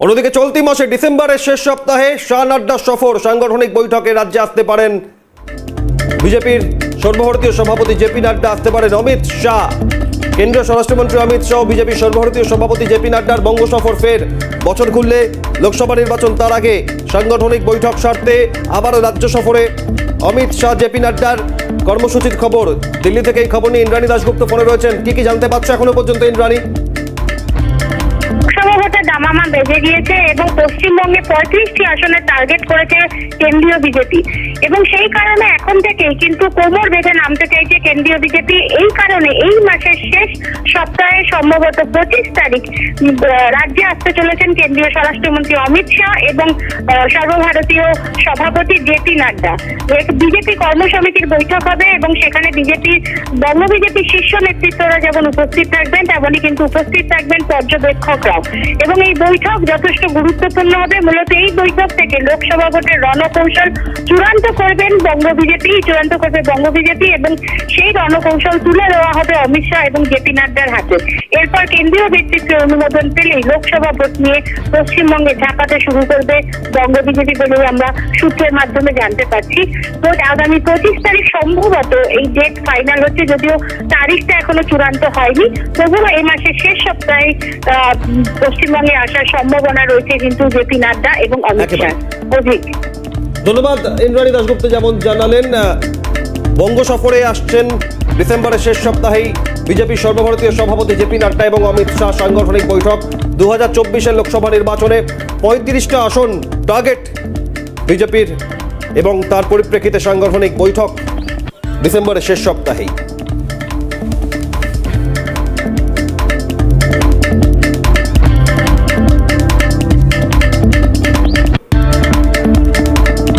অন্যদিকে চলতি মাসে ডিসেম্বরের শেষ সপ্তাহে শাহ নাড্ডা সফর, সাংগঠনিক বৈঠকে রাজ্যে আসতে পারেন বিজেপির সর্বভারতীয় সভাপতি জেপি নাড্ডা, আসতে পারেন অমিত শাহ। কেন্দ্রীয় স্বরাষ্ট্রমন্ত্রী অমিত শাহ, বিজেপির সর্বভারতীয় সভাপতি জেপি নাড্ডার বঙ্গ সফর ফের। বছর ঘুরলে লোকসভা নির্বাচন, তার আগে সাংগঠনিক বৈঠক সারতে আবারও রাজ্য সফরে অমিত শাহ জেপি নাড্ডার কর্মসূচির খবর। দিল্লি থেকে এই খবর নিয়ে ইন্দ্রাণী দাশগুপ্ত ফোনে রয়েছেন। কি জানতে পারছো এখনো পর্যন্ত ইন্দ্রাণী? লোকসভা দামামা বেজে গিয়েছে এবং পশ্চিমবঙ্গে 35টি আসনে টার্গেট করেছে কেন্দ্রীয় বিজেপি এবং সেই কারণে এখন থেকেই কিন্তু কোমর বেঁধে নামতে চাইছে কেন্দ্রীয় বিজেপি। এই কারণে এই মাসের শেষ সপ্তাহে সম্ভবত 25 তারিখ রাজ্যে আসতে চলেছেন কেন্দ্রীয় স্বরাষ্ট্রমন্ত্রী অমিত শাহ এবং সর্বভারতীয় সভাপতি জেপি নাড্ডা। বিজেপি কর্মসমিতির বৈঠক হবে এবং সেখানে বঙ্গ বিজেপির শীর্ষ নেতৃত্বরা যেমন উপস্থিত থাকবেন, তেমনই কিন্তু উপস্থিত থাকবেন পর্যবেক্ষকরাও এবং এই বৈঠক যথেষ্ট গুরুত্বপূর্ণ হবে। মূলত এই বৈঠক থেকে লোকসভা ভোটের রণকৌশল চূড়ান্ত করবে বঙ্গ বিজেপি এবং সেই রণকৌশল তুলে দেওয়া হবে অমিত শাহ এবং জেপি নাড্ডার হাতে। এরপর কেন্দ্রীয় নেতৃত্বের অনুমোদন পেলেই লোকসভা ভোট নিয়ে পশ্চিমবঙ্গে ঝাঁপাতে শুরু করবে বঙ্গ বিজেপি বলেই আমরা সূত্রের মাধ্যমে জানতে পারছি। তো আগামী 25 তারিখ সম্ভবত এই ডেট ফাইনাল হচ্ছে, যদিও তারিখটা এখনো চূড়ান্ত হয়নি। তবুও এই মাসের শেষ সপ্তাহে পশ্চিমবঙ্গে আসার সম্ভাবনা রয়েছে কিন্তু জেপি নাড্ডা এবং অমিত শাহ। ধন্যবাদ ইন্দ্রাণী দাশগুপ্ত যেমন জানালেন। বঙ্গ সফরে আসছেন ডিসেম্বরের শেষ সপ্তাহেই বিজেপির সর্বভারতীয় সভাপতি জেপি নাড্ডা এবং অমিত শাহ। সাংগঠনিক বৈঠক 2024-এর লোকসভা নির্বাচনে 35টা আসন টার্গেট বিজেপির এবং তার পরিপ্রেক্ষিতে সাংগঠনিক বৈঠক ডিসেম্বরের শেষ সপ্তাহেই।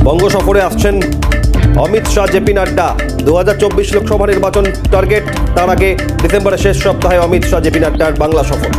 বঙ্গ সফরে আসছেন অমিত শাহ জেপি নাড্ডা। 2024 লোকসভা নির্বাচন টার্গেট, তার আগে ডিসেম্বরের শেষ সপ্তাহে অমিত শাহ জেপি নাড্ডার বাংলা সফর।